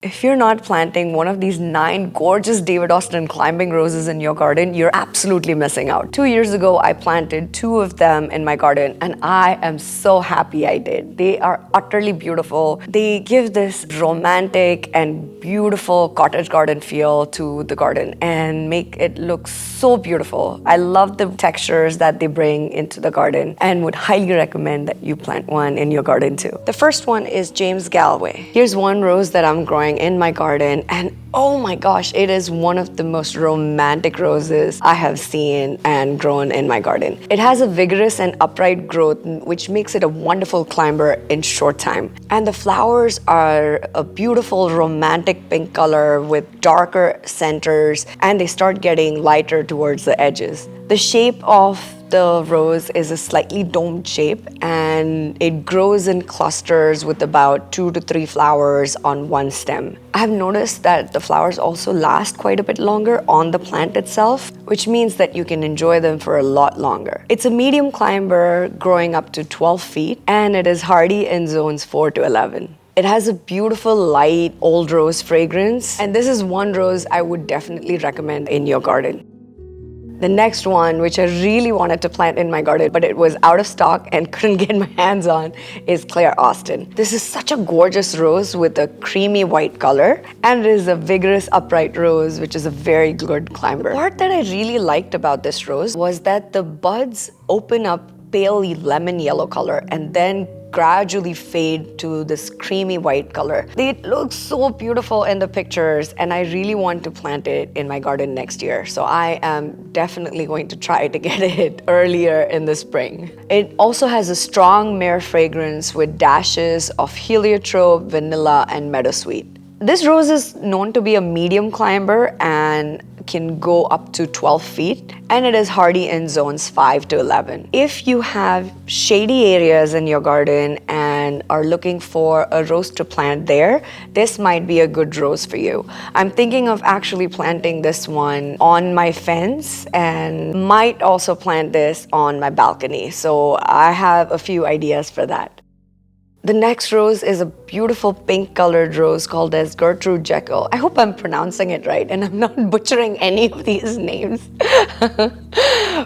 If you're not planting one of these 9 gorgeous David Austin climbing roses in your garden, you're absolutely missing out. 2 years ago, I planted 2 of them in my garden, and I am so happy I did. They are utterly beautiful. They give this romantic and beautiful cottage garden feel to the garden and make it look so beautiful. I love the textures that they bring into the garden and would highly recommend that you plant one in your garden too. The first one is James Galway. Here's one rose that I'm growing in my garden, and oh my gosh, it is one of the most romantic roses I have seen and grown in my garden. It has a vigorous and upright growth, which makes it a wonderful climber in short time. And the flowers are a beautiful romantic pink color with darker centers, and they start getting lighter towards the edges. The shape of the rose is a slightly domed shape, and it grows in clusters with about 2 to 3 flowers on one stem. I have noticed that the flowers also last quite a bit longer on the plant itself, which means that you can enjoy them for a lot longer. It's a medium climber growing up to 12 feet, and it is hardy in zones 4 to 11. It has a beautiful light old rose fragrance, and this is one rose I would definitely recommend in your garden. The next one, which I really wanted to plant in my garden, but it was out of stock and couldn't get my hands on, is Claire Austin. This is such a gorgeous rose with a creamy white color, and it is a vigorous upright rose, which is a very good climber. The part that I really liked about this rose was that the buds open up pale lemon yellow color and then gradually fade to this creamy white color. It looks so beautiful in the pictures, and I really want to plant it in my garden next year. So I am definitely going to try to get it earlier in the spring. It also has a strong myrrh fragrance with dashes of heliotrope, vanilla, and meadowsweet. This rose is known to be a medium climber and can go up to 12 feet, and it is hardy in zones 5 to 11. If you have shady areas in your garden and are looking for a rose to plant there, this might be a good rose for you. I'm thinking of actually planting this one on my fence and might also plant this on my balcony. So I have a few ideas for that. The next rose is a beautiful pink colored rose called as Gertrude Jekyll. I hope I'm pronouncing it right and I'm not butchering any of these names.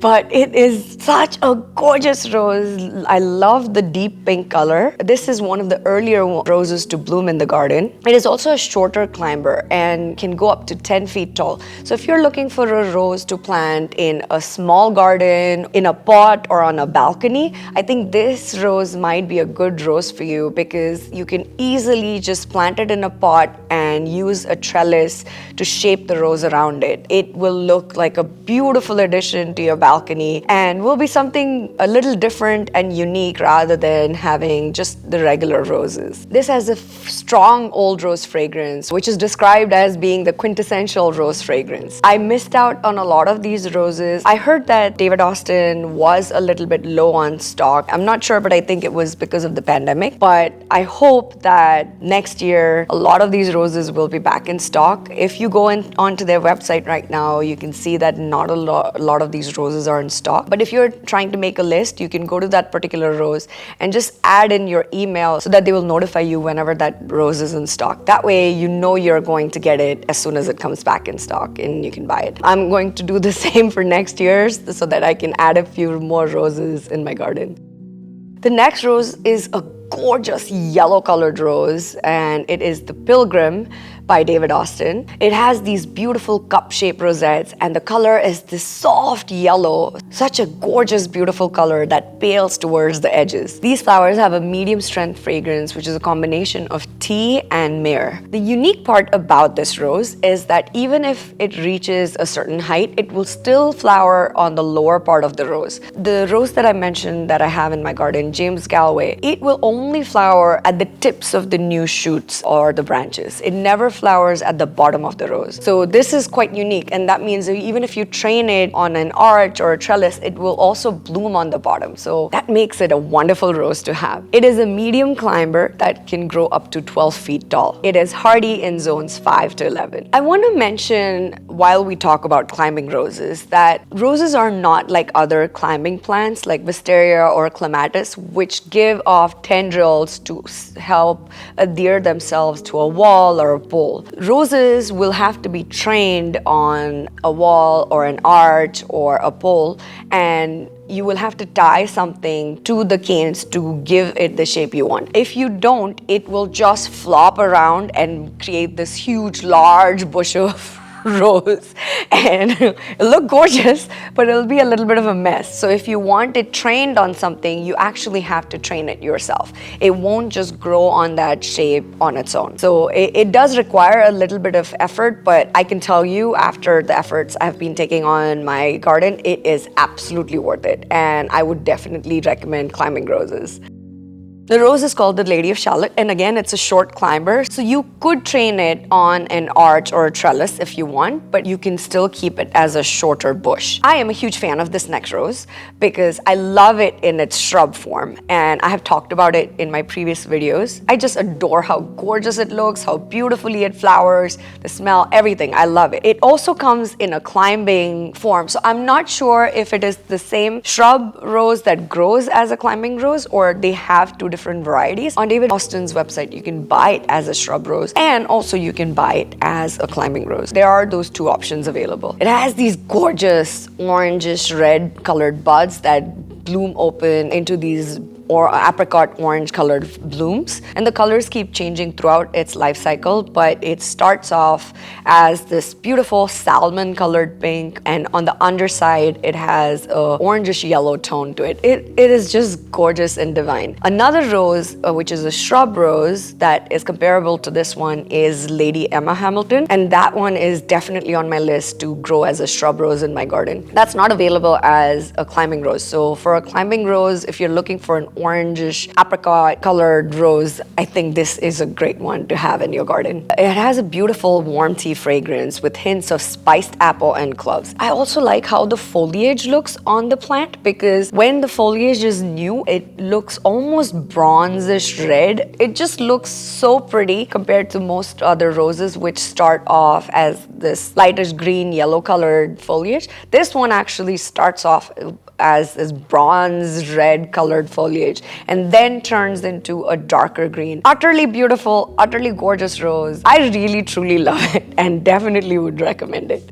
But it is such a gorgeous rose. I love the deep pink color. This is one of the earlier roses to bloom in the garden. It is also a shorter climber and can go up to 10 feet tall. So if you're looking for a rose to plant in a small garden, in a pot, or on a balcony, I think this rose might be a good rose for you, because you can easily just plant it in a pot and use a trellis to shape the rose around it. It will look like a beautiful addition to your balcony and will be something a little different and unique rather than having just the regular roses. This has a strong old rose fragrance, which is described as being the quintessential rose fragrance. I missed out on a lot of these roses. I heard that David Austin was a little bit low on stock. I'm not sure, but I think it was because of the pandemic. But I hope that next year a lot of these roses will be back in stock. If you go onto their website right now, you can see that not a lot of these roses are in stock. But if you're trying to make a list, you can go to that particular rose and just add in your email so that they will notify you whenever that rose is in stock. That way you know you're going to get it as soon as it comes back in stock and you can buy it. I'm going to do the same for next year so that I can add a few more roses in my garden. The next rose is a gorgeous yellow colored rose, and it is the Pilgrim by David Austin. It has these beautiful cup-shaped rosettes, and the color is this soft yellow, such a gorgeous, beautiful color that pales towards the edges. These flowers have a medium strength fragrance, which is a combination of tea and myrrh. The unique part about this rose is that even if it reaches a certain height, it will still flower on the lower part of the rose. The rose that I mentioned that I have in my garden, James Galway, it will only flower at the tips of the new shoots or the branches. It never flowers at the bottom of the rose. So this is quite unique, and that means that even if you train it on an arch or a trellis, it will also bloom on the bottom. So that makes it a wonderful rose to have. It is a medium climber that can grow up to 12 feet tall. It is hardy in zones 5 to 11. I want to mention while we talk about climbing roses, that roses are not like other climbing plants like wisteria or clematis, which give off tendrils to help adhere themselves to a wall or a pole. Roses will have to be trained on a wall or an arch or a pole, and you will have to tie something to the canes to give it the shape you want. If you don't, it will just flop around and create this huge, large bush of rose, and it'll look gorgeous, but it'll be a little bit of a mess. So if you want it trained on something, you actually have to train it yourself. It won't just grow on that shape on its own. So it does require a little bit of effort, but I can tell you, after the efforts I've been taking on my garden, it is absolutely worth it, and I would definitely recommend climbing roses. The rose is called the Lady of Shalott, and again, it's a short climber, so you could train it on an arch or a trellis if you want, but you can still keep it as a shorter bush. I am a huge fan of this next rose because I love it in its shrub form, and I have talked about it in my previous videos. I just adore how gorgeous it looks, how beautifully it flowers, the smell, everything. I love it. It also comes in a climbing form, so I'm not sure if it is the same shrub rose that grows as a climbing rose, or they have two different varieties. On David Austin's website, you can buy it as a shrub rose, and also you can buy it as a climbing rose. There are those two options available. It has these gorgeous orangish red colored buds that bloom open into these or apricot orange colored blooms, and the colors keep changing throughout its life cycle, but it starts off as this beautiful salmon colored pink, and on the underside it has a orangish yellow tone to it. It is just gorgeous and divine. Another rose, which is a shrub rose that is comparable to this one, is Lady Emma Hamilton, and that one is definitely on my list to grow as a shrub rose in my garden. That's not available as a climbing rose. So for a climbing rose, if you're looking for an orangish apricot colored rose, I think this is a great one to have in your garden. It has a beautiful warm tea fragrance with hints of spiced apple and cloves. I also like how the foliage looks on the plant, because when the foliage is new, it looks almost bronzish red. It just looks so pretty compared to most other roses, which start off as this lightish green, yellow colored foliage. This one actually starts off as this bronze red colored foliage and then turns into a darker green. Utterly beautiful, utterly gorgeous rose. I really truly love it and definitely would recommend it.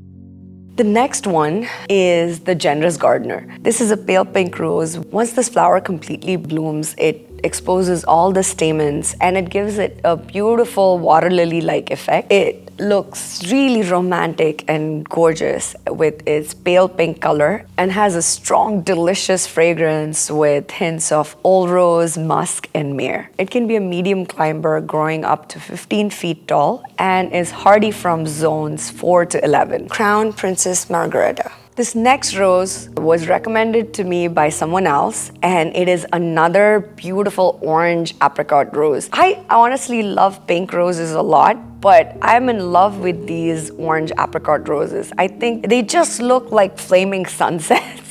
The next one is the Generous Gardener. This is a pale pink rose. Once this flower completely blooms, it exposes all the stamens and it gives it a beautiful water lily-like effect. It looks really romantic and gorgeous with its pale pink color and has a strong, delicious fragrance with hints of old rose, musk, and myrrh. It can be a medium climber growing up to 15 feet tall and is hardy from zones 4 to 11. Crown Princess Margaret. This next rose was recommended to me by someone else, and it is another beautiful orange apricot rose. I honestly love pink roses a lot, but I'm in love with these orange apricot roses. I think they just look like flaming sunsets.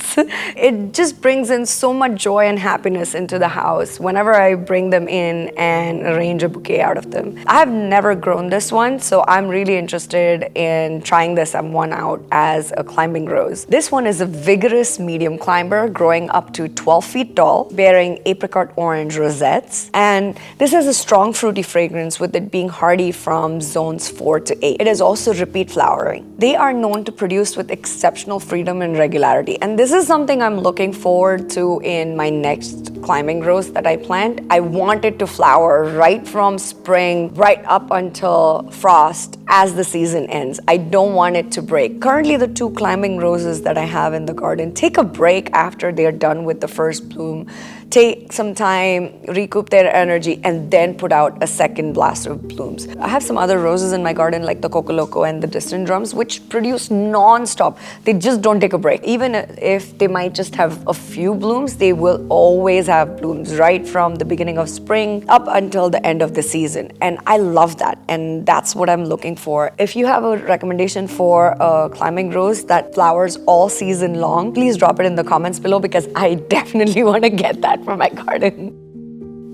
It just brings in so much joy and happiness into the house whenever I bring them in and arrange a bouquet out of them. I've never grown this one, so I'm really interested in trying this one out as a climbing rose. This one is a vigorous medium climber growing up to 12 feet tall, bearing apricot orange rosettes, and this has a strong fruity fragrance with it being hardy from zones 4 to 8. It is also repeat flowering. They are known to produce with exceptional freedom and regularity, and this is something I'm looking forward to in my next climbing rose that I plant. I want it to flower right from spring right up until frost as the season ends. I don't want it to break. Currently, the two climbing roses that I have in the garden take a break after they're done with the first bloom, take some time, recoup their energy, and then put out a second blast of blooms. I have some other roses in my garden like the Coco Loco and the Distant Drums, which produce non-stop. They just don't take a break. Even if they might just have a few blooms, they will always have blooms right from the beginning of spring up until the end of the season. And I love that, and that's what I'm looking for. If you have a recommendation for a climbing rose that flowers all season long, please drop it in the comments below, because I definitely want to get that for my garden.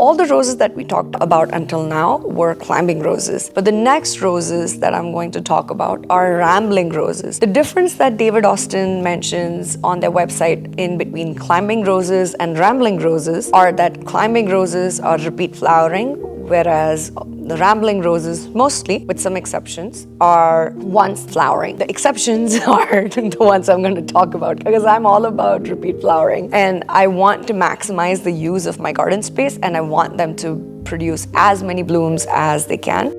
All the roses that we talked about until now were climbing roses, but the next roses that I'm going to talk about are rambling roses. The difference that David Austin mentions on their website in between climbing roses and rambling roses are that climbing roses are repeat flowering, whereas the rambling roses, mostly, with some exceptions, are once flowering. The exceptions are the ones I'm going to talk about because I'm all about repeat flowering. And I want to maximize the use of my garden space, and I want them to produce as many blooms as they can.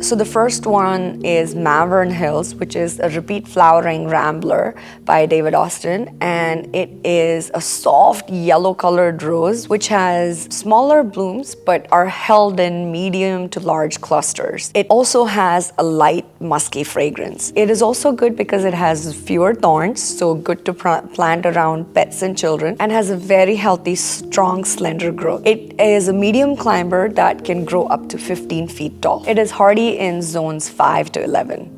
So the first one is Maiden Hills, which is a repeat flowering rambler by David Austin, and it is a soft yellow colored rose which has smaller blooms but are held in medium to large clusters. It also has a light musky fragrance. It is also good because it has fewer thorns, so good to plant around pets and children, and has a very healthy, strong, slender growth. It is a medium climber that can grow up to 15 feet tall. It is hardy in zones 5 to 11.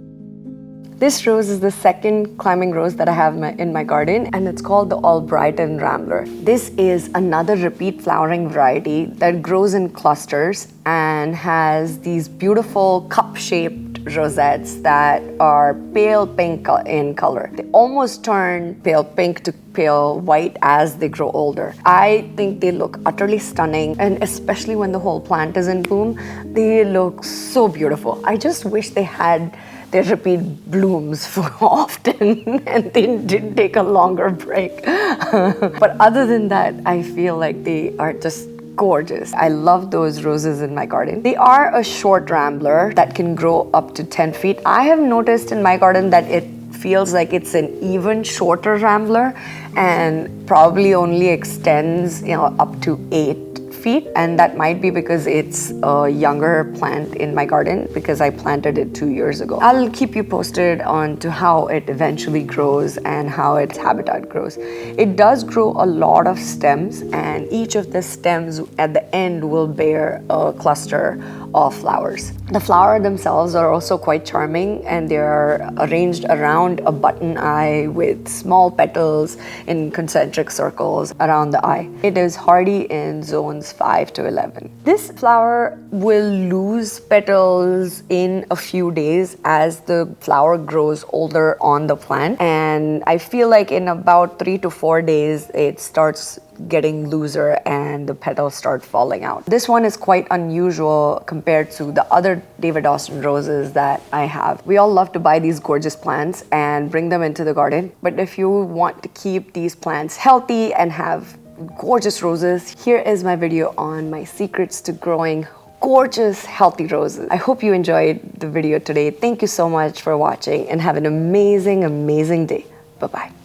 This rose is the second climbing rose that I have in my garden, and it's called the Brightonrambler. This is another repeat flowering variety that grows in clusters and has these beautiful cup-shaped rosettes that are pale pink in color. They almost turn pale pink to pale white as they grow older. I think they look utterly stunning, and especially when the whole plant is in bloom, they look so beautiful. I just wish they had their repeat blooms for often and they didn't take a longer break. But other than that, I feel like they are just gorgeous. I love those roses in my garden. They are a short rambler that can grow up to 10 feet. I have noticed in my garden that it feels like it's an even shorter rambler and probably only extends, up to 8 feet, and that might be because it's a younger plant in my garden because I planted it 2 years ago. I'll keep you posted on to how it eventually grows and how its habitat grows. It does grow a lot of stems, and each of the stems at the end will bear a cluster of flowers. The flowers themselves are also quite charming, and they are arranged around a button eye with small petals in concentric circles around the eye. It is hardy in zones 5 to 11. This flower will lose petals in a few days as the flower grows older on the plant, and I feel like in about 3 to 4 days it starts getting looser and the petals start falling out. This one is quite unusual compared to the other David Austin roses that I have. We all love to buy these gorgeous plants and bring them into the garden, but if you want to keep these plants healthy and have gorgeous roses, here is my video on my secrets to growing gorgeous, healthy roses. I hope you enjoyed the video today. Thank you so much for watching and have an amazing, amazing day. Bye-bye.